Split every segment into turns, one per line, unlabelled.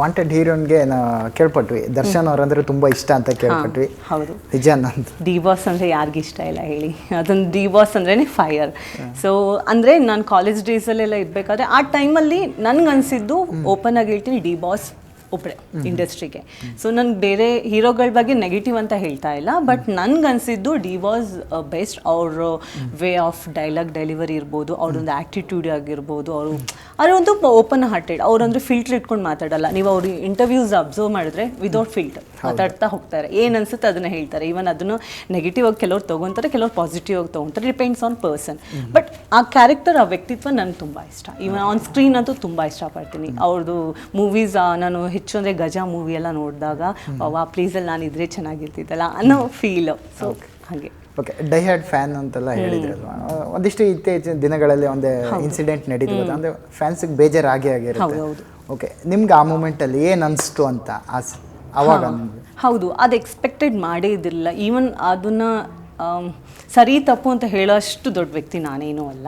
Wanted ಹೀರೋನ್ಗೆ ಕೇಳ್ಪಟ್ವಿ, Darshan ಅವ್ರಂದ್ರೆ ತುಂಬಾ ಇಷ್ಟ ಅಂತ ಕೇಳ್ಪಟ್ವಿ.
ಹೌದು,
ನಿಜ.
ಡಿ ಬಾಸ್ ಅಂದರೆ ಯಾರಿಗೆ ಇಷ್ಟ ಇಲ್ಲ ಹೇಳಿ. ಅದೊಂದು ಡಿ ಬಾಸ್ ಅಂದ್ರೇ ಫೈರ್. ಸೊ ಅಂದರೆ ನಾನು ಕಾಲೇಜ್ ಡೇಸಲ್ಲೆಲ್ಲ ಇರಬೇಕಾದ್ರೆ ಆ ಟೈಮಲ್ಲಿ ನನಗನ್ಸಿದ್ದು ಓಪನ್ ಆಗಿ ಹೇಳ್ತೀನಿ, ಡಿ ಬಾಸ್ ಒಬ್ಬರೇ ಇಂಡಸ್ಟ್ರಿಗೆ. ಸೊ ನನಗೆ ಬೇರೆ ಹೀರೋಗಳ ಬಗ್ಗೆ ನೆಗೆಟಿವ್ ಅಂತ ಹೇಳ್ತಾ ಇಲ್ಲ, ಬಟ್ ನನಗನ್ಸಿದ್ದು ಡಿ ವಾಸ್ ಬೆಸ್ಟ್. ಅವ್ರ ವೇ ಆಫ್ ಡೈಲಾಗ್ ಡೆಲಿವರಿ ಇರ್ಬೋದು, ಅವ್ರೊಂದು ಆ್ಯಕ್ಟಿಟ್ಯೂಡ್ ಆಗಿರ್ಬೋದು, ಅವರೊಂದು ಓಪನ್ ಹಾರ್ಟೆಡ್. ಅವ್ರಂದ್ರೆ ಫಿಲ್ಟರ್ ಇಟ್ಕೊಂಡು ಮಾತಾಡಲ್ಲ. ನೀವು ಅವ್ರ ಇಂಟರ್ವ್ಯೂಸ್ ಅಬ್ಸರ್ವ್ ಮಾಡಿದ್ರೆ ವಿದೌಟ್ ಫಿಲ್ಟರ್ ಮಾತಾಡ್ತಾ ಹೋಗ್ತಾರೆ. ಏನು ಅನ್ಸುತ್ತೆ ಅದನ್ನು ಹೇಳ್ತಾರೆ. ಈವನ್ ಅದನ್ನು ನೆಗೆಟಿವ್ ಆಗಿ ಕೆಲವ್ರು ತೊಗೊತಾರೆ, ಕೆಲವ್ರು ಪಾಸಿಟಿವ್ ಆಗಿ ತೊಗೊತಾರೆ. Depends on person. ಬಟ್ ಆ ಕ್ಯಾರೆಕ್ಟರ್, ಆ ವ್ಯಕ್ತಿತ್ವ ನನಗೆ ತುಂಬ ಇಷ್ಟ. ಈವನ್ ಆನ್ ಸ್ಕ್ರೀನ್ ಅಂತೂ ತುಂಬ ಇಷ್ಟಪಡ್ತೀನಿ. ಅವ್ರದ್ದು ಮೂವೀಸ್ ನಾನು ಹೆಚ್ಚು ಅಂದರೆ ಗಜ ಮೂವಿ ಎಲ್ಲ ನೋಡಿದಾಗ ವಾ ಪ್ಲೀಸಲ್ಲಿ ನಾನು ಇದ್ರೆ ಚೆನ್ನಾಗಿರ್ತಿದ್ದಲ್ಲ ಅನ್ನೋ ಫೀಲು. ಸೊ ಹಾಗೆ.
ಓಕೆ, ಡೈ ಹ್ಯಾಡ್ ಫ್ಯಾನ್ ಅಂತೆಲ್ಲ ಹೇಳಿದ್ರಲ್ವಾ, ಒಂದಿಷ್ಟು ಇತ್ತೀಚಿನ ದಿನಗಳಲ್ಲಿ ಒಂದು ಇನ್ಸಿಡೆಂಟ್ ನಡೀತದೆ, ಅಂದರೆ ಫ್ಯಾನ್ಸಿಗೆ ಬೇಜಾರು ಆಗಿರುತ್ತೆ. ಓಕೆ, ನಿಮ್ಗೆ ಆ ಮೂಮೆಂಟಲ್ಲಿ ಏನು ಅನಿಸ್ತು ಅಂತ ಅವಾಗ?
ಹೌದು, ಅದು ಎಕ್ಸ್ಪೆಕ್ಟೆಡ್ ಮಾಡೇ ಇದ್ದಿರಲಿಲ್ಲ. ಈವನ್ ಅದನ್ನು ಸರಿ ತಪ್ಪು ಅಂತ ಹೇಳೋಷ್ಟು ದೊಡ್ಡ ವ್ಯಕ್ತಿ ನಾನೇನೂ ಅಲ್ಲ.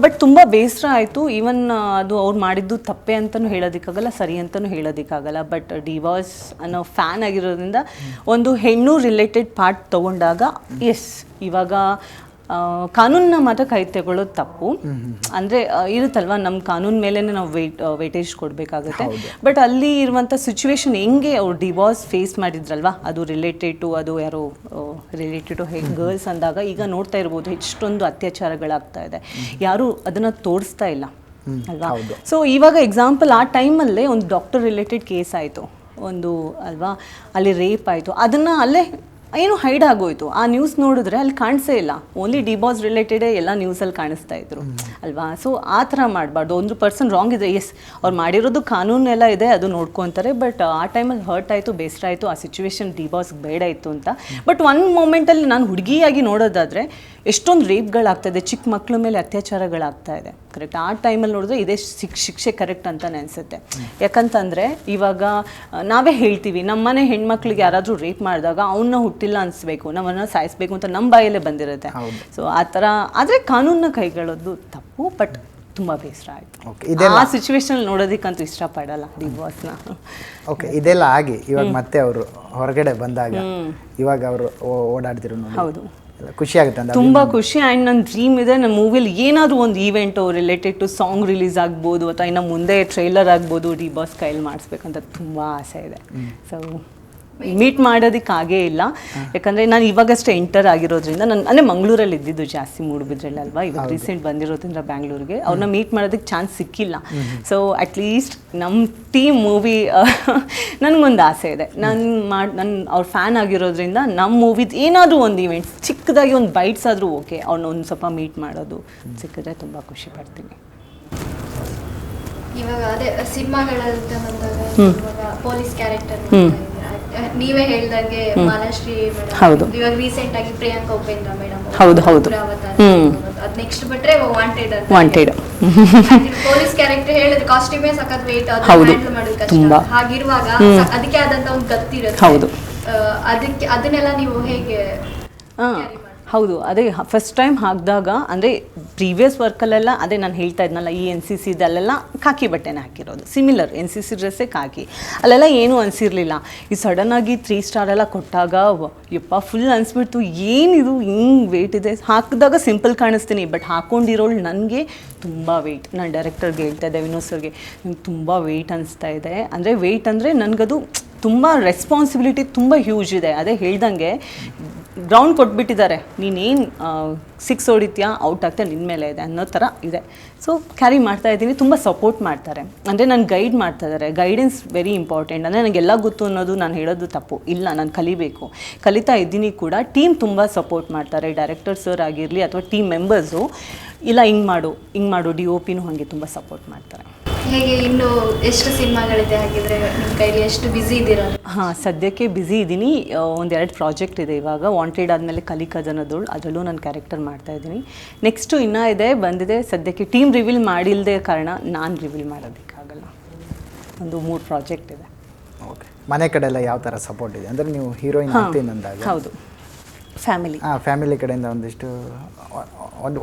ಬಟ್ ತುಂಬ ಬೇಸರ ಆಯಿತು. ಈವನ್ ಅದು ಅವ್ರು ಮಾಡಿದ್ದು ತಪ್ಪೆ ಅಂತಲೂ ಹೇಳೋದಕ್ಕಾಗಲ್ಲ, ಸರಿ ಅಂತಲೂ ಹೇಳೋದಕ್ಕಾಗಲ್ಲ. ಬಟ್ ಡಿ ವಾಸ್ ಅನ್ನೋ ಫ್ಯಾನ್ ಆಗಿರೋದ್ರಿಂದ ಒಂದು ಹೆಣ್ಣು ರಿಲೇಟೆಡ್ ಪಾರ್ಟ್ ತೊಗೊಂಡಾಗ ಎಸ್, ಇವಾಗ ಕಾನೂನನ್ನ ಮಾತ್ರ ಕೈ ತಗೊಳ್ಳೋದು ತಪ್ಪು. ಅಂದರೆ ಇರುತ್ತಲ್ವ, ನಮ್ಮ ಕಾನೂನು ಮೇಲೇ ನಾವು ವೇಟೇಜ್ ಕೊಡಬೇಕಾಗುತ್ತೆ. ಬಟ್ ಅಲ್ಲಿ ಇರುವಂಥ ಸಿಚುವೇಶನ್ ಹೆಂಗೆ ಅವ್ರು ಡಿವಾರ್ಸ್ ಫೇಸ್ ಮಾಡಿದ್ರಲ್ವ, ಅದು ರಿಲೇಟೆಡ್ ಟು ಗರ್ಲ್ಸ್ ಅಂದಾಗ ಈಗ ನೋಡ್ತಾ ಇರ್ಬೋದು ಎಷ್ಟೊಂದು ಅತ್ಯಾಚಾರಗಳಾಗ್ತಾ ಇದೆ. ಯಾರೂ ಅದನ್ನು ತೋರಿಸ್ತಾ ಇಲ್ಲ ಅಲ್ವಾ. ಸೊ ಇವಾಗ ಎಕ್ಸಾಂಪಲ್, ಆ ಟೈಮಲ್ಲೇ ಒಂದು ಡಾಕ್ಟರ್ ರಿಲೇಟೆಡ್ ಕೇಸ್ ಆಯಿತು ಒಂದು ಅಲ್ವಾ, ಅಲ್ಲಿ ರೇಪ್ ಆಯಿತು. ಅದನ್ನು ಅಲ್ಲೇ ಏನು ಹೈಡ್ ಆಗೋಯ್ತು. ಆ ನ್ಯೂಸ್ ನೋಡಿದ್ರೆ ಅಲ್ಲಿ ಕಾಣಿಸೇ ಇಲ್ಲ. ಓನ್ಲಿ ಡಿ ಬಾಸ್ ರಿಲೇಟೆಡೇ ಎಲ್ಲ ನ್ಯೂಸಲ್ಲಿ ಕಾಣಿಸ್ತಾ ಇದ್ರು ಅಲ್ವಾ. ಸೊ ಆ ಥರ ಮಾಡಬಾರ್ದು. ಒಂದು ಪರ್ಸನ್ ರಾಂಗ್ ಇದೆ, ಎಸ್ ಅವ್ರು ಮಾಡಿರೋದು ಕಾನೂನೆಲ್ಲ ಇದೆ, ಅದು ನೋಡ್ಕೊತಾರೆ. ಬಟ್ ಆ ಟೈಮಲ್ಲಿ ಹರ್ಟ್ ಆಯಿತು, ಬೇಸರ ಆಯಿತು, ಆ ಸಿಚುವೇಶನ್ ಡಿ ಬಾಸ್ಗೆ ಬೇಡ ಇತ್ತು ಅಂತ. ಬಟ್ ಒಂದು ಮೂಮೆಂಟಲ್ಲಿ ನಾನು ಹುಡುಗಿಯಾಗಿ ನೋಡೋದಾದರೆ ಎಷ್ಟೊಂದು ರೇಪ್ಗಳಾಗ್ತಾಯಿದೆ, ಚಿಕ್ಕ ಮಕ್ಕಳ ಮೇಲೆ ಅತ್ಯಾಚಾರಗಳಾಗ್ತಾ ಇದೆ. ಕರೆಕ್ಟ್, ಆ ಟೈಮಲ್ಲಿ ನೋಡಿದ್ರೆ ಇದೇ ಶಿಕ್ಷೆ ಕರೆಕ್ಟ್ ಅಂತ ಅನಿಸುತ್ತೆ. ಯಾಕಂತಂದರೆ ಇವಾಗ ನಾವೇ ಹೇಳ್ತೀವಿ, ನಮ್ಮನೆ ಹೆಣ್ಮಕ್ಳಿಗೆ ಯಾರಾದರೂ ರೇಪ್ ಮಾಡಿದಾಗ ಅವನ್ನ ಹುಟ್ಟಿಲ್ಲ ಅನಿಸ್ಬೇಕು, ನಮ್ಮನ್ನು ಸಾಯಿಸ್ಬೇಕು ಅಂತ ನಮ್ಮ ಬಾಯಲ್ಲೇ ಬಂದಿರುತ್ತೆ. ಸೊ ಆ ಥರ ಆದರೆ ಕಾನೂನನ್ನ ಕೈಗೊಳ್ಳೋದು ತಪ್ಪು. ಬಟ್ ತುಂಬ ಬೇಸರ ಆಯಿತು. ಆ ಸಿಚುವೇಶನ್ ನೋಡೋದಕ್ಕಂತೂ ಇಷ್ಟಪಡಲ್ಲ ಡಿ ಬಾಸ್ನ.
ಓಕೆ, ಇದೆಲ್ಲ ಆಗಿ ಇವಾಗ ಮತ್ತೆ ಅವರು ಹೊರಗಡೆ ಬಂದಾಗ ಇವಾಗ ಅವರು ಓಡಾಡ್ತಿರೋ ನೋಡಿ,
ಹೌದು
ಖುಷಿ ಆಗುತ್ತೆ ಅಂತ.
ತುಂಬ ಖುಷಿ. ಆ್ಯಂಡ್ ನನ್ನ ಡ್ರೀಮ್ ಇದೆ, ನನ್ನ ಮೂವಿಲಿ ಏನಾದರೂ ಒಂದು event related to song release ಆಗ್ಬೋದು, ಅಥವಾ ಇನ್ನು ಮುಂದೆ ಟ್ರೈಲರ್ ಆಗ್ಬೋದು, ಡಿ ಬಾಸ್ ಕೈಯಲ್ಲಿ ಮಾಡಿಸ್ಬೇಕಂತ ತುಂಬ ಆಸೆ ಇದೆ. ಸೊ ಮೀಟ್ ಮಾಡೋದಕ್ಕಾಗೇ ಇಲ್ಲ. ಯಾಕಂದರೆ ನಾನು ಇವಾಗಷ್ಟೇ ಎಂಟರ್ ಆಗಿರೋದ್ರಿಂದ, ನಾನು ಅಂದರೆ ಮಂಗಳೂರಲ್ಲಿ ಇದ್ದಿದ್ದು ಜಾಸ್ತಿ, ಮೂಡುಬಿದ್ರೆಲ್ಲ ಅಲ್ವಾ. ಇವಾಗ ರೀಸೆಂಟ್ ಬಂದಿರೋದ್ರಿಂದ ಬ್ಯಾಂಗ್ಳೂರಿಗೆ ಅವ್ರನ್ನ ಮೀಟ್ ಮಾಡೋದಕ್ಕೆ ಚಾನ್ಸ್ ಸಿಕ್ಕಿಲ್ಲ. ಸೊ ಅಟ್ಲೀಸ್ಟ್ ನಮ್ಮ ಟೀಮ್ ಮೂವಿ ನನಗೊಂದು ಆಸೆ ಇದೆ. ನಾನು ಅವ್ರ ಫ್ಯಾನ್ ಆಗಿರೋದ್ರಿಂದ ನಮ್ಮ ಮೂವಿದು ಏನಾದರೂ ಒಂದು ಇವೆಂಟ್ಸ್ ಚಿಕ್ಕದಾಗಿ ಒಂದು ಬೈಟ್ಸ್ ಆದರೂ ಓಕೆ, ಅವ್ರನ್ನ ಒಂದು ಸ್ವಲ್ಪ ಮೀಟ್ ಮಾಡೋದು ಸಿಕ್ಕಿದ್ರೆ ತುಂಬ ಖುಷಿ ಪಡ್ತೀನಿ.
ಇವಾಗ ಅದೇ ಸಿನಿಮಾಗಳಂತ ಬಂದಾಗ ಪೊಲೀಸ್ ಕ್ಯಾರೆಕ್ಟರ್ ನೀವೇ ಹೇಳ್ದಂಗೆ ಮಾಲಾಶ್ರೀ ಮೇಡಮ್,
ಹೌದು,
ಇವಾಗ ರೀಸೆಂಟ್ ಆಗಿ ಪ್ರಿಯಾಂಕಾ ಉಪೇಂದ್ರ ಮೇಡಮ್,
ಹೌದು ಹೌದು,
ಅದ್ ನೆಕ್ಸ್ಟ್ ಬಿಟ್ರೆ
ವಾಂಟೆಡ್
ಪೊಲೀಸ್ ಕ್ಯಾರೆಕ್ಟರ್ ಹೇಳಿದ್ರೆ ಕಾಸ್ಟ್ಯೂಮೇ ಸಖತ್ ವೇಟ್, ಹ್ಯಾಂಡಲ್ ಮಾಡೋದು ಕಷ್ಟ. ಹಾಗಿರುವಾಗ ಅದಕ್ಕೆ ಆದಂತ ಒಂದು ಗತ್ತಿರುತ್ತೆ.
ಹೌದು,
ಅದಕ್ಕೆ ಅದನ್ನೆಲ್ಲ ನೀವು ಹೇಗೆ?
ಹೌದು, ಅದೇ ಫಸ್ಟ್ ಟೈಮ್ ಹಾಕಿದಾಗ ಅಂದರೆ ಪ್ರೀವಿಯಸ್ ವರ್ಕಲ್ಲೆಲ್ಲ ಅದೇ ನಾನು ಹೇಳ್ತಾ ಇದ್ನಲ್ಲ, ಈ NCC ಇದಲ್ಲೆಲ್ಲ ಕಾಕಿ ಬಟ್ಟೆನ ಹಾಕಿರೋದು, ಸಿಮಿಲರ್ NCC ಡ್ರೆಸ್ಸೇ ಕಾಕಿ. ಅಲ್ಲೆಲ್ಲ ಏನೂ ಅನಿಸಿರಲಿಲ್ಲ. ಈ ಸಡನ್ನಾಗಿ 3 ಸ್ಟಾರ್ ಎಲ್ಲ ಕೊಟ್ಟಾಗ ಯಪ್ಪ ಫುಲ್ ಅನಿಸ್ಬಿಡ್ತು, ಏನಿದು ಹಿಂಗೆ ವೆಯ್ಟ್ ಇದೆ. ಹಾಕಿದಾಗ ಸಿಂಪಲ್ ಕಾಣಿಸ್ತೀನಿ, ಬಟ್ ಹಾಕ್ಕೊಂಡಿರೋಳು ನನಗೆ ತುಂಬ ವೆಯ್ಟ್. ನಾನು ಡೈರೆಕ್ಟರ್ಗೆ ಹೇಳ್ತಾ ಇದ್ದೆ, ವಿನೋದ್ ಸರ್ಗೆ, ನಂಗೆ ತುಂಬ ವೆಯ್ಟ್ ಅನಿಸ್ತಾ ಇದೆ. ಅಂದರೆ ವೆಯ್ಟ್ ಅಂದರೆ ನನಗದು ತುಂಬ ರೆಸ್ಪಾನ್ಸಿಬಿಲಿಟಿ ತುಂಬ ಹ್ಯೂಜ್ ಇದೆ. ಅದೇ ಹೇಳ್ದಂಗೆ ಗ್ರೌಂಡ್ ಕೊಟ್ಬಿಟ್ಟಿದ್ದಾರೆ, ನೀನೇನು 6 ಹೊಡಿತೀಯಾ ಔಟ್ ಆಗ್ತಾ ನಿನ್ನ ಮೇಲೆ ಇದೆ ಅನ್ನೋ ಥರ ಇದೆ. ಸೊ ಕ್ಯಾರಿ ಮಾಡ್ತಾ ಇದ್ದೀನಿ. ತುಂಬ ಸಪೋರ್ಟ್ ಮಾಡ್ತಾರೆ, ಅಂದರೆ ನಾನು ಗೈಡ್ ಮಾಡ್ತಾ ಇದ್ದಾರೆ. Guidance very important. ಅಂದರೆ ನನಗೆಲ್ಲ ಗೊತ್ತು ಅನ್ನೋದು ನಾನು ಹೇಳೋದು ತಪ್ಪು ಇಲ್ಲ, ನಾನು ಕಲಿತಾ ಇದ್ದೀನಿ ಕೂಡ. ಟೀಮ್ ತುಂಬ ಸಪೋರ್ಟ್ ಮಾಡ್ತಾರೆ, ಡೈರೆಕ್ಟರ್ ಸರ್ ಆಗಿರಲಿ ಅಥವಾ ಟೀಮ್ ಮೆಂಬರ್ಸು. ಇಲ್ಲ ಹಿಂಗೆ ಮಾಡು DOPನೂ ಹಾಗೆ ತುಂಬ ಸಪೋರ್ಟ್ ಮಾಡ್ತಾರೆ.
ಹೇಗೆ ಇನ್ನು ಎಷ್ಟು ಸಿನಿಮಾಗಳಿದೆ ಹಾಗಿದ್ರೆ ನಿಮ್ಮ ಕೈಲಿ, ಎಷ್ಟು ಬ್ಯುಸಿ ಇದ್ದೀರಾ?
ಹಾಂ, ಸದ್ಯಕ್ಕೆ ಬ್ಯುಸಿ ಇದ್ದೀನಿ. 1-2 ಪ್ರಾಜೆಕ್ಟ್ ಇದೆ. ಇವಾಗ ವಾಂಟೆಡ್ ಆದಮೇಲೆ ಕಲಿಕದನದೋಳು, ಅದರಲ್ಲೂ ನಾನು ಕ್ಯಾರೆಕ್ಟರ್ ಮಾಡ್ತಾಯಿದ್ದೀನಿ. ನೆಕ್ಸ್ಟು ಇನ್ನೂ ಬಂದಿದೆ. ಸದ್ಯಕ್ಕೆ ಟೀಮ್ ರಿವೀಲ್ ಮಾಡಿಲ್ಲದೆ ಕಾರಣ ನಾನು ರಿವೀಲ್ ಮಾಡೋದಕ್ಕಾಗಲ್ಲ. ಒಂದು 3 ಪ್ರಾಜೆಕ್ಟ್ ಇದೆ.
ಓಕೆ, ಮನೆ ಕಡೆ ಎಲ್ಲ ಯಾವ ಥರ ಸಪೋರ್ಟ್ ಇದೆ? ಅಂದರೆ ನೀವು ಹೀರೋಯಿನ್ ಆಗ್ತೀನಿ ಅಂದಾಗ
ಹೌದು,
ಫ್ಯಾಮಿಲಿ ಕಡೆಯಿಂದ ಒಂದಿಷ್ಟು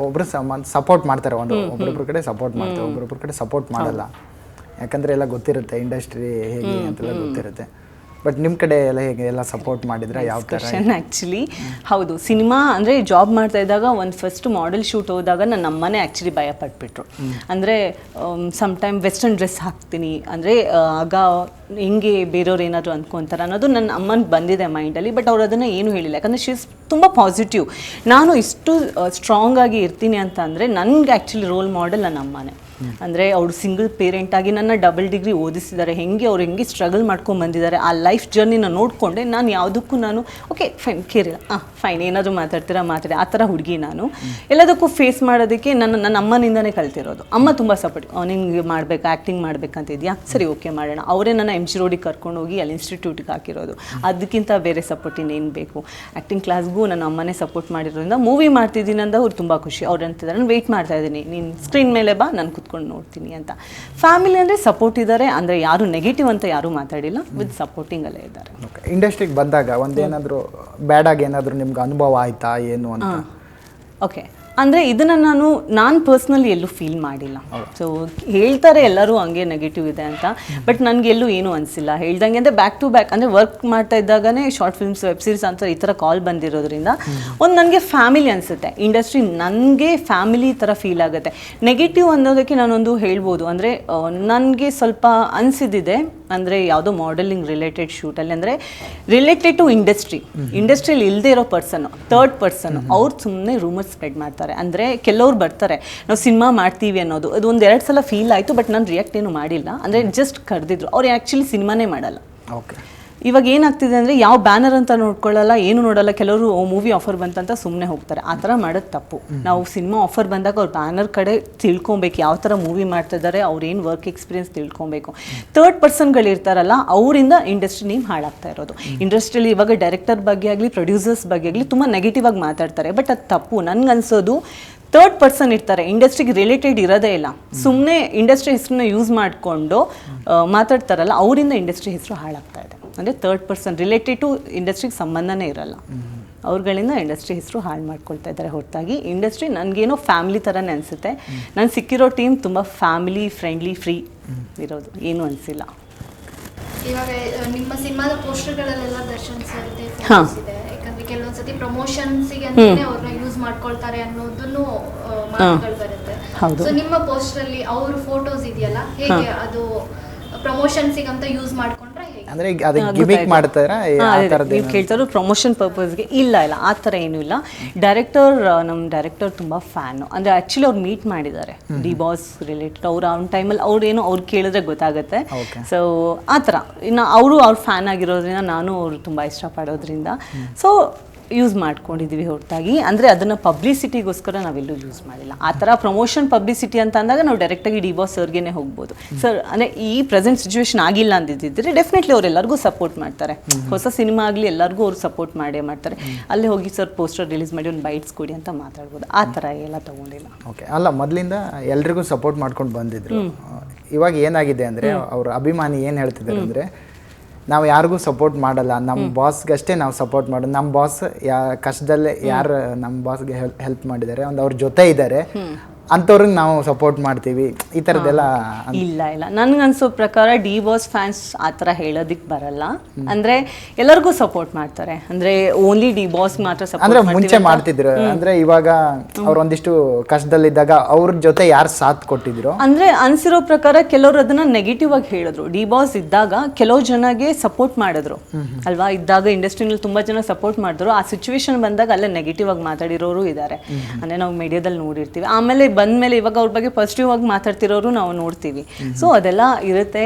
ಒಬ್ಬರು ಸಪೋರ್ಟ್ ಮಾಡ್ತಾರೆ, ಒಬ್ಬೊಬ್ಬರ ಕಡೆ ಸಪೋರ್ಟ್ ಮಾಡ್ತಾರೆ, ಒಬ್ಬೊಬ್ಬರ ಕಡೆ ಸಪೋರ್ಟ್ ಮಾಡಲ್ಲ. ಯಾಕಂದರೆ ಎಲ್ಲ ಗೊತ್ತಿರುತ್ತೆ ಇಂಡಸ್ಟ್ರಿ ಹೇಗೆ ಅಂತೆಲ್ಲ ಗೊತ್ತಿರುತ್ತೆ. ಬಟ್ ನಿಮ್ಮ ಕಡೆ ಎಲ್ಲ ಹೇಗೆ ಎಲ್ಲ ಸಪೋರ್ಟ್ ಮಾಡಿದ್ರೆ ಯಾವ ಥರ?
ಆ್ಯಕ್ಚುಲಿ ಹೌದು, ಸಿನಿಮಾ ಅಂದರೆ ಜಾಬ್ ಮಾಡ್ತಾ ಇದ್ದಾಗ ಒಂದು ಫಸ್ಟ್ ಮಾಡೆಲ್ ಶೂಟ್ ಹೋದಾಗ ನನ್ನ ಅಮ್ಮನೇ ಆ್ಯಕ್ಚುಲಿ ಭಯ ಪಟ್ಬಿಟ್ರು. ಅಂದರೆ ಸಮ್ಟೈಮ್ ವೆಸ್ಟರ್ನ್ ಡ್ರೆಸ್ ಹಾಕ್ತೀನಿ ಅಂದರೆ ಆಗ ಹೆಂಗೆ ಬೇರೆಯವ್ರು ಏನಾದರೂ ಅಂದ್ಕೊತಾರೆ ಅನ್ನೋದು ನನ್ನ ಅಮ್ಮನಿಗೆ ಬಂದಿದೆ ಮೈಂಡಲ್ಲಿ. ಬಟ್ ಅವ್ರು ಅದನ್ನು ಏನೂ ಹೇಳಿಲ್ಲ, ಯಾಕಂದರೆ ಶೀಸ್ ತುಂಬ ಪಾಸಿಟಿವ್. ನಾನು ಇಷ್ಟು ಸ್ಟ್ರಾಂಗ್ ಆಗಿ ಇರ್ತೀನಿ ಅಂತ ಅಂದರೆ ನನಗೆ ಆ್ಯಕ್ಚುಲಿ ರೋಲ್ ಮಾಡೆಲ್ ನನ್ನ ಅಮ್ಮನೇ. ಅಂದರೆ ಅವರು ಸಿಂಗಲ್ ಪೇರೆಂಟಾಗಿ ನನ್ನ ಡಬಲ್ ಡಿಗ್ರಿ ಓದಿಸಿದ್ದಾರೆ, ಅವ್ರು ಹೆಂಗೆ ಸ್ಟ್ರಗಲ್ ಮಾಡ್ಕೊಂಡು ಬಂದಿದ್ದಾರೆ, ಆ ಲೈಫ್ ಜರ್ನಿನ ನೋಡಿಕೊಂಡೆ ನಾನು ಯಾವುದಕ್ಕೂ ನಾನು ಓಕೆ ಫೈನ್ ಕೇರಿಲ್ಲ, ಫೈನ್ ಏನಾದರೂ ಮಾತಾಡಿ ಆ ಥರ ಹುಡುಗಿ ನಾನು. ಎಲ್ಲದಕ್ಕೂ ಫೇಸ್ ಮಾಡೋದಕ್ಕೆ ನನ್ನ ಅಮ್ಮನಿಂದನೇ ಕಲ್ತಿರೋದು. ಅಮ್ಮ ತುಂಬ ಸಪೋರ್ಟ್, ನಿಂಗೆ ಮಾಡಬೇಕು, ಆ್ಯಕ್ಟಿಂಗ್ ಮಾಡಬೇಕಂತಿದ್ಯಾ, ಸರಿ ಓಕೆ ಮಾಡೋಣ. ಅವರೇ ನನ್ನ MG ರೋಡಿಗೆ ಕರ್ಕೊಂಡೋಗಿ ಅಲ್ಲಿ ಇನ್ಸ್ಟಿಟ್ಯೂಟಿಗೆ ಹಾಕಿರೋದು. ಅದಕ್ಕಿಂತ ಬೇರೆ ಸಪೋರ್ಟ್ ಇನ್ನೇನು ಬೇಕು. ಆ್ಯಕ್ಟಿಂಗ್ ಕ್ಲಾಸ್ಗೂ ನನ್ನ ಅಮ್ಮನೇ ಸಪೋರ್ಟ್ ಮಾಡಿರೋದ್ರಿಂದ ಮೂವಿ ಮಾಡ್ತಿದ್ದೀನಿ ಅಂತ ಅವ್ರು ತುಂಬ ಖುಷಿ. ಅವ್ರು ಅಂತಿದ್ದಾರೆ, ನಾನು ವೆಯ್ಟ್ ಮಾಡ್ತಾ ಇದ್ದೀನಿ, ನೀನು ಸ್ಕ್ರೀನ್ ಮೇಲೆ ಬಾ, ನಾನು ಕೂತ್ಕೊಂಡು ನೋಡ್ತೀನಿ ಅಂತ. ಫ್ಯಾಮಿಲಿ ಅಂದರೆ ಸಪೋರ್ಟ್ ಇದ್ದಾರೆ, ಅಂದರೆ ಯಾರು ನೆಗೆಟಿವ್ ಅಂತ ಯಾರೂ ಮಾತಾಡಿಲ್ಲ, ವಿತ್ ಸಪೋರ್ಟಿಂಗಲ್ಲೇ ಇದ್ದಾರೆ.
ಇಂಡಸ್ಟ್ರಿಗೆ ಬಂದಾಗ ಒಂದೇನಾದರೂ ಬ್ಯಾಡಾಗಿ ಏನಾದರೂ ನಿಮ್ಗೆ ಅನುಭವ ಆಯ್ತಾ ಏನು ಅಂತ?
ಓಕೆ, ಅಂದರೆ ಇದನ್ನು ನಾನು ಪರ್ಸ್ನಲಿ ಎಲ್ಲೂ ಫೀಲ್ ಮಾಡಿಲ್ಲ. ಸೊ ಹೇಳ್ತಾರೆ ಎಲ್ಲರೂ ಹಂಗೆ ನೆಗೆಟಿವ್ ಇದೆ ಅಂತ, ಬಟ್ ನನಗೆಲ್ಲೂ ಏನೂ ಅನಿಸಿಲ್ಲ. ಹೇಳ್ದಂಗೆ ಅಂದರೆ ಬ್ಯಾಕ್ ಟು ಬ್ಯಾಕ್ ಅಂದರೆ ವರ್ಕ್ ಮಾಡ್ತಾ ಇದ್ದಾಗನೇ ಶಾರ್ಟ್ ಫಿಲ್ಮ್ಸ್, ವೆಬ್ ಸೀರೀಸ್ ಅಂತ ಈ ಥರ ಕಾಲ್ ಬಂದಿರೋದ್ರಿಂದ ಒಂದು ನನಗೆ ಫ್ಯಾಮಿಲಿ ಅನಿಸುತ್ತೆ. ಇಂಡಸ್ಟ್ರಿ ನನಗೆ ಫ್ಯಾಮಿಲಿ ಥರ ಫೀಲ್ ಆಗುತ್ತೆ. ನೆಗೆಟಿವ್ ಅನ್ನೋದಕ್ಕೆ ನಾನೊಂದು ಹೇಳ್ಬೋದು, ಅಂದರೆ ನನಗೆ ಸ್ವಲ್ಪ ಅನಿಸಿದ್ದಿದೆ, ಅಂದರೆ ಯಾವುದೋ ಮಾಡೆಲಿಂಗ್ ರಿಲೇಟೆಡ್ ಶೂಟಲ್ಲಿ, ಅಂದರೆ ರಿಲೇಟೆಡ್ ಟು ಇಂಡಸ್ಟ್ರಿಯಲ್ಲಿ ಇಲ್ಲದೆ ಇರೋ ಪರ್ಸನ್ನು, ಥರ್ಡ್ ಪರ್ಸನ್ನು, ಅವ್ರು ಸುಮ್ಮನೆ ರೂಮರ್ಸ್ ಸ್ಪ್ರೆಡ್ ಮಾಡ್ತಾರೆ. ಅಂದರೆ ಕೆಲವ್ರು ಬರ್ತಾರೆ, ನಾವು ಸಿನಿಮಾ ಮಾಡ್ತೀವಿ ಅನ್ನೋದು, ಅದು 1-2 ಸಲ ಫೀಲ್ ಆಯಿತು, ಬಟ್ ನಾನು ರಿಯಾಕ್ಟ್ ಏನು ಮಾಡಿಲ್ಲ. ಅಂದರೆ ಜಸ್ಟ್ ಕರೆದಿದ್ರು, ಅವ್ರು ಆ್ಯಕ್ಚುಲಿ ಸಿನಿಮಾನೇ ಮಾಡಲ್ಲ.
ಓಕೆ,
ಇವಾಗ ಏನಾಗ್ತಿದೆ ಅಂದರೆ ಯಾವ ಬ್ಯಾನರ್ ಅಂತ ನೋಡ್ಕೊಳ್ಳಲ್ಲ, ಏನು ನೋಡಲ್ಲ. ಕೆಲವರು ಮೂವಿ ಆಫರ್ ಬಂತಂತ ಸುಮ್ಮನೆ ಹೋಗ್ತಾರೆ. ಆ ಥರ ಮಾಡೋದು ತಪ್ಪು. ನಾವು ಸಿನಿಮಾ ಆಫರ್ ಬಂದಾಗ ಅವ್ರು ಬ್ಯಾನರ್ ಕಡೆ ತಿಳ್ಕೊಬೇಕು, ಯಾವ ಥರ ಮೂವಿ ಮಾಡ್ತಿದ್ದಾರೆ, ಅವ್ರೇನು ವರ್ಕ್ ಎಕ್ಸ್ಪೀರಿಯನ್ಸ್ ತಿಳ್ಕೊಬೇಕು. ಥರ್ಡ್ ಪರ್ಸನ್ಗಳಿರ್ತಾರಲ್ಲ, ಅವರಿಂದ ಇಂಡಸ್ಟ್ರಿ ನೇಮ್ ಹಾಳಾಗ್ತಾ ಇರೋದು. ಇಂಡಸ್ಟ್ರಿಯಲ್ಲಿ ಇವಾಗ ಡೈರೆಕ್ಟರ್ ಬಗ್ಗೆ ಆಗಲಿ, ಪ್ರೊಡ್ಯೂಸರ್ಸ್ ಬಗ್ಗೆ ಆಗಲಿ ತುಂಬ ನೆಗೆಟಿವ್ ಆಗಿ ಮಾತಾಡ್ತಾರೆ, ಬಟ್ ಅದು ತಪ್ಪು. ನನಗನ್ಸೋದು ಥರ್ಡ್ ಪರ್ಸನ್ ಇರ್ತಾರೆ, ಇಂಡಸ್ಟ್ರಿಗೆ ರಿಲೇಟೆಡ್ ಇರೋದೇ ಇಲ್ಲ, ಸುಮ್ಮನೆ ಇಂಡಸ್ಟ್ರಿ ಹೆಸರನ್ನ ಯೂಸ್ ಮಾಡಿಕೊಂಡು ಮಾತಾಡ್ತಾರಲ್ಲ, ಅವರಿಂದ ಇಂಡಸ್ಟ್ರಿ ಹೆಸರು ಹಾಳಾಗ್ತಾ ಇದೆ. ಅಂದರೆ ಥರ್ಡ್ ಪರ್ಸನ್ ರಿಲೇಟೆಡ್ ಟು ಇಂಡಸ್ಟ್ರಿಗೆ ಸಂಬಂಧನೇ ಇರಲ್ಲ, ಅವ್ರುಗಳಿಂದ ಇಂಡಸ್ಟ್ರಿ ಹೆಸರು ಹಾಳು ಮಾಡ್ಕೊಳ್ತಾ ಇದ್ದಾರೆ. ಹೊರತಾಗಿ ಇಂಡಸ್ಟ್ರಿ ನನಗೇನೋ ಫ್ಯಾಮಿಲಿ ಥರನೇ ಅನಿಸುತ್ತೆ. ನಾನು ಸಿಕ್ಕಿರೋ ಟೀಮ್ ತುಂಬ ಫ್ಯಾಮಿಲಿ ಫ್ರೆಂಡ್ಲಿ, ಫ್ರೀ ಇರೋದು, ಏನೂ ಅನಿಸಿಲ್ಲ.
ಇವಾಗ ನಿಮ್ಮ ಸಿನಿಮಾದ ಪೋಸ್ಟರ್ಗಳಲ್ಲೆಲ್ಲ ದರ್ಶನ್ ಸರ್ ಇದೆ, ಯಾಕಂದ್ರೆ ಕೆಲವೊಂದ್ಸತಿ ಪ್ರಮೋಷನ್ಸಿಗೆ ಅಂತಾನೆ ಅವ್ರನ್ನ ಯೂಸ್ ಮಾಡ್ಕೊಳ್ತಾರೆ ಅನ್ನೋದನ್ನು ಮಾತುಗಳು ಬರುತ್ತೆ. ಸೊ ನಿಮ್ಮ ಪೋಸ್ಟರ್ ಅಲ್ಲಿ ಅವ್ರ ಫೋಟೋಸ್ ಇದೆಯಲ್ಲ, ಹೇಗೆ ಅದು ಪ್ರಮೋಷನ್ಸಿಗೆ ಅಂತ ಯೂಸ್ ಮಾಡ್ಕೊಂಡ್ರೆ ಹೇಗೆ?
ಅಂದರೆ ಅದಕ್ಕೆ ಗಿಮಿಕ್ ಮಾಡ್ತಾರಾ?
ನೀವು ಕೇಳ್ತಾರೋ ಪ್ರಮೋಷನ್ ಪರ್ಪಸ್ಗೆ? ಇಲ್ಲ, ಆ ಥರ ಏನೂ ಇಲ್ಲ. ನಮ್ಮ ಡೈರೆಕ್ಟರ್ ತುಂಬ ಫ್ಯಾನು. ಅಂದರೆ ಆ್ಯಕ್ಚುಲಿ ಅವ್ರು ಮೀಟ್ ಮಾಡಿದ್ದಾರೆ, ಡಿ ಬಾಸ್ ರಿಲೇಟೆಡ್. ಅವ್ರು ಅವ್ನ ಟೈಮಲ್ಲಿ ಅವ್ರು ಕೇಳಿದ್ರೆ ಗೊತ್ತಾಗುತ್ತೆ. ಸೊ ಆ ಥರ ಇನ್ನು ಅವ್ರ ಫ್ಯಾನ್ ಆಗಿರೋದ್ರಿಂದ, ನಾನು ಅವರು ತುಂಬ ಇಷ್ಟಪಡೋದ್ರಿಂದ ಸೊ ಯೂಸ್ ಮಾಡ್ಕೊಂಡಿದ್ದೀವಿ. ಹೊರತಾಗಿ ಅಂದರೆ ಅದನ್ನು ಪಬ್ಲಿಸಿಟಿಗೋಸ್ಕರ ನಾವೆಲ್ಲೂ ಯೂಸ್ ಮಾಡಿಲ್ಲ. ಆ ಥರ ಪ್ರಮೋಷನ್ ಪಬ್ಲಿಸಿಟಿ ಅಂತ ಅಂದಾಗ ನಾವು ಡೈರೆಕ್ಟಾಗಿ ಡಿ ಬಾಸ್ ಸರ್ಗೇ ಹೋಗ್ಬೋದು. ಸರ್ ಅಂದರೆ ಈ ಪ್ರೆಸೆಂಟ್ ಸಿಚುವೇಶನ್ ಆಗಿಲ್ಲ ಅಂದಿದ್ದರೆ ಡೆಫಿನೆಟ್ಲಿ ಅವರೆಲ್ಲರಿಗೂ ಸಪೋರ್ಟ್ ಮಾಡ್ತಾರೆ. ಹೊಸ ಸಿನಿಮಾ ಆಗಲಿ ಎಲ್ಲರಿಗೂ ಅವ್ರು ಸಪೋರ್ಟ್ ಮಾಡೇ ಮಾಡ್ತಾರೆ. ಅಲ್ಲಿ ಹೋಗಿ ಸರ್ ಪೋಸ್ಟರ್ ರಿಲೀಸ್ ಮಾಡಿ ಒಂದು ಬೈಟ್ಸ್ ಕೊಡಿ ಅಂತ ಮಾತಾಡ್ಬೋದು. ಆ ಥರ ಎಲ್ಲ ತೊಗೊಂಡಿಲ್ಲ.
ಓಕೆ, ಅಲ್ಲ ಮೊದಲಿಂದ ಎಲ್ರಿಗೂ ಸಪೋರ್ಟ್ ಮಾಡ್ಕೊಂಡು ಬಂದಿದ್ರು. ಇವಾಗ ಏನಾಗಿದೆ ಅಂದರೆ ಅವ್ರ ಅಭಿಮಾನಿ ಏನು ಹೇಳ್ತಿದ್ದಾರೆ ಅಂದರೆ, ನಾವು ಯಾರಿಗೂ ಸಪೋರ್ಟ್ ಮಾಡಲ್ಲ, ನಮ್ಮ ಬಾಸ್ಗಷ್ಟೇ ನಾವು ಸಪೋರ್ಟ್ ಮಾಡೋದು. ನಮ್ಮ ಬಾಸ್ ಕಷ್ಟದಲ್ಲೇ ಯಾರು ನಮ್ಮ ಬಾಸ್ಗೆ ಹೆಲ್ಪ್ ಮಾಡಿದ್ದಾರೆ, ಒಂದು ಅವ್ರ ಜೊತೆ ಇದ್ದಾರೆ, ಅಂಥವ್ರಿಗೆ ನಾವು ಸಪೋರ್ಟ್ ಮಾಡ್ತೀವಿ, ಈ ಥರದ್ದೆಲ್ಲ.
ಇಲ್ಲ, ನನಗನ್ಸೋ ಪ್ರಕಾರ ಡಿ ಬಾಸ್ ಫ್ಯಾನ್ಸ್ ಆ ಥರ ಹೇಳೋದಕ್ಕೆ ಬರಲ್ಲ. ಅಂದರೆ ಎಲ್ಲರಿಗೂ ಸಪೋರ್ಟ್ ಮಾಡ್ತಾರೆ. ಅಂದರೆ ಓನ್ಲಿ ಡಿ ಬಾಸ್ ಮಾತ್ರ ಸಪೋರ್ಟ್
ಅಂದರೆ ಮುಂಚೆ ಮಾಡ್ತಿದ್ರು, ಅಂದರೆ ಇವಾಗ ಅವ್ರು ಒಂದಿಷ್ಟು ಕಷ್ಟದಲ್ಲಿದ್ದಾಗ ಅವ್ರ ಜೊತೆ ಯಾರು ಸಾಥ್ ಕೊಟ್ಟಿದ್ರು.
ಅಂದರೆ ಅನ್ಸಿರೋ ಪ್ರಕಾರ ಕೆಲವರು ಅದನ್ನ ನೆಗೆಟಿವ್ ಆಗಿ ಹೇಳಿದ್ರು. ಡಿ ಬಾಸ್ ಇದ್ದಾಗ ಕೆಲವು ಜನಗೆ ಸಪೋರ್ಟ್ ಮಾಡಿದ್ರು ಅಲ್ವಾ, ಇದ್ದಾಗ ಇಂಡಸ್ಟ್ರಿನಲ್ಲಿ ತುಂಬ ಜನ ಸಪೋರ್ಟ್ ಮಾಡಿದ್ರು. ಆ ಸಿಚುವೇಶನ್ ಬಂದಾಗ ಅಲ್ಲೇ ನೆಗೆಟಿವ್ ಆಗಿ ಮಾತಾಡಿರೋರು ಇದ್ದಾರೆ. ಅಂದರೆ ನಾವು ಮೀಡಿಯಾದಲ್ಲಿ ನೋಡಿರ್ತೀವಿ. ಆಮೇಲೆ ಬಂದಮೇಲೆ ಇವಾಗ ಅವ್ರ ಬಗ್ಗೆ ಪಾಸಿಟಿವ್ ಆಗಿ ಮಾತಾಡ್ತಿರೋರು ನಾವು ನೋಡ್ತೀವಿ. ಸೊ ಅದೆಲ್ಲ ಇರುತ್ತೆ,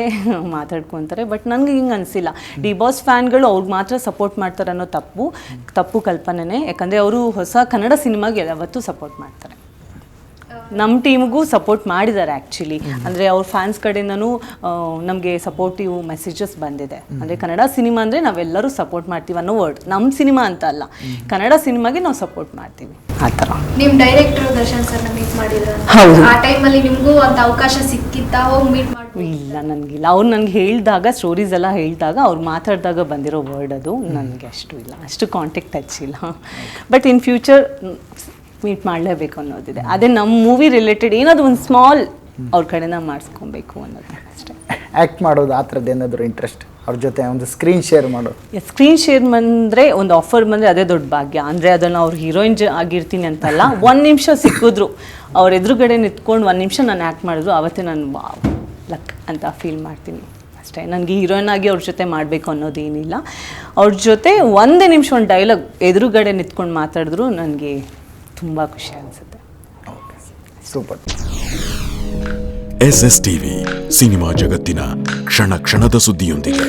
ಮಾತಾಡ್ಕೊತಾರೆ. ಬಟ್ ನನಗೆ ಹಿಂಗೆ ಅನಿಸಿಲ್ಲ. ಡಿ ಬಾಸ್ ಫ್ಯಾನ್ಗಳು ಅವ್ರಿಗೆ ಮಾತ್ರ ಸಪೋರ್ಟ್ ಮಾಡ್ತಾರೆ ಅನ್ನೋ ತಪ್ಪು ಕಲ್ಪನೆ. ಯಾಕಂದರೆ ಅವರು ಹೊಸ ಕನ್ನಡ ಸಿನಿಮಾಗೆ ಯಾವತ್ತೂ ಸಪೋರ್ಟ್ ಮಾಡ್ತಾರೆ. ನಮ್ಮ ಟೀಮ್ಗೂ ಸಪೋರ್ಟ್ ಮಾಡಿದ್ದಾರೆ ಆ್ಯಕ್ಚುಲಿ. ಅಂದರೆ ಅವ್ರ ಫ್ಯಾನ್ಸ್ ಕಡೆಯಿಂದನೂ ನಮಗೆ ಸಪೋರ್ಟಿವ್ ಮೆಸೇಜಸ್ ಬಂದಿದೆ. ಅಂದರೆ ಕನ್ನಡ ಸಿನಿಮಾ ಅಂದರೆ ನಾವೆಲ್ಲರೂ ಸಪೋರ್ಟ್ ಮಾಡ್ತೀವಿ ಅನ್ನೋ ವರ್ಡ್. ನಮ್ಮ ಸಿನಿಮಾ ಅಂತ ಅಲ್ಲ, ಕನ್ನಡ ಸಿನಿಮಾಗೆ ನಾವು ಸಪೋರ್ಟ್ ಮಾಡ್ತೀವಿ. ಆ ಥರ
ನಿಮ್ಮ ಡೈರೆಕ್ಟರ್ ದರ್ಶನ್ ಸರ್ನ ಮೀಟ್ ಮಾಡಿದ್ರು, ಆ ಟೈಮಲ್ಲಿ ನಿಮಗೂ ಅಂತ ಅವಕಾಶ ಸಿಕ್ಕಿತ್ತಾ ಹೋಗಿ ಮೀಟ್ ಮಾಡಿ?
ಇಲ್ಲ, ನನಗಿಲ್ಲ. ಅವ್ರು ನನಗೆ ಹೇಳಿದಾಗ, ಸ್ಟೋರೀಸ್ ಎಲ್ಲ ಹೇಳಿದಾಗ, ಅವ್ರು ಮಾತಾಡಿದಾಗ ಬಂದಿರೋ ವರ್ಡ್ ಅದು. ನನಗೆ ಅಷ್ಟು ಕಾಂಟ್ಯಾಕ್ಟ್ ಟಚ್ ಇಲ್ಲ. ಬಟ್ ಇನ್ ಫ್ಯೂಚರ್ ಮೀಟ್ ಮಾಡಲೇಬೇಕು ಅನ್ನೋದಿದೆ. ಅದೇ ನಮ್ಮ ಮೂವಿ ರಿಲೇಟೆಡ್ ಏನಾದರೂ ಒಂದು ಸ್ಮಾಲ್ ಅವ್ರ ಕಡೆನ ಮಾಡಿಸ್ಕೊಬೇಕು ಅನ್ನೋದು ಅಷ್ಟೇ.
ಆ್ಯಕ್ಟ್ ಮಾಡೋದು ಆ ಥರದ್ದು ಏನಾದರೂ ಇಂಟ್ರೆಸ್ಟ್, ಅವ್ರ ಜೊತೆ ಒಂದು ಸ್ಕ್ರೀನ್ ಶೇರ್ ಮಾಡೋದು?
ಸ್ಕ್ರೀನ್ ಶೇರ್ ಬಂದರೆ ಒಂದು ಆಫರ್ ಬಂದರೆ ಅದೇ ದೊಡ್ಡ ಭಾಗ್ಯ. ಅಂದರೆ ಅದನ್ನು ಅವ್ರು ಹೀರೋಯಿನ್ ಆಗಿರ್ತೀನಿ ಅಂತಲ್ಲ, 1 ನಿಮಿಷ ಸಿಕ್ಕಿದ್ರು ಅವ್ರ ಎದುರುಗಡೆ ನಿಂತ್ಕೊಂಡು 1 ನಿಮಿಷ ನಾನು ಆ್ಯಕ್ಟ್ ಮಾಡಿದ್ರು, ಆವತ್ತೇ ನಾನು ವಾವ್ ಲಕ್ ಅಂತ ಫೀಲ್ ಮಾಡ್ತೀನಿ ಅಷ್ಟೇ. ನನಗೆ ಹೀರೋಯಿನ್ ಆಗಿ ಅವ್ರ ಜೊತೆ ಮಾಡಬೇಕು ಅನ್ನೋದೇನಿಲ್ಲ, ಅವ್ರ ಜೊತೆ 1 ನಿಮಿಷ ಒಂದು ಡೈಲಾಗ್ ಎದುರುಗಡೆ ನಿಂತ್ಕೊಂಡು ಮಾತಾಡಿದ್ರು ನನಗೆ ತುಂಬ ಖುಷಿ ಅನಿಸುತ್ತೆ.
ಸೂಪರ್.
SS ಟಿವಿ, ಸಿನಿಮಾ ಜಗತ್ತಿನ ಕ್ಷಣ ಕ್ಷಣದ ಸುದ್ದಿಯೊಂದಿಗೆ.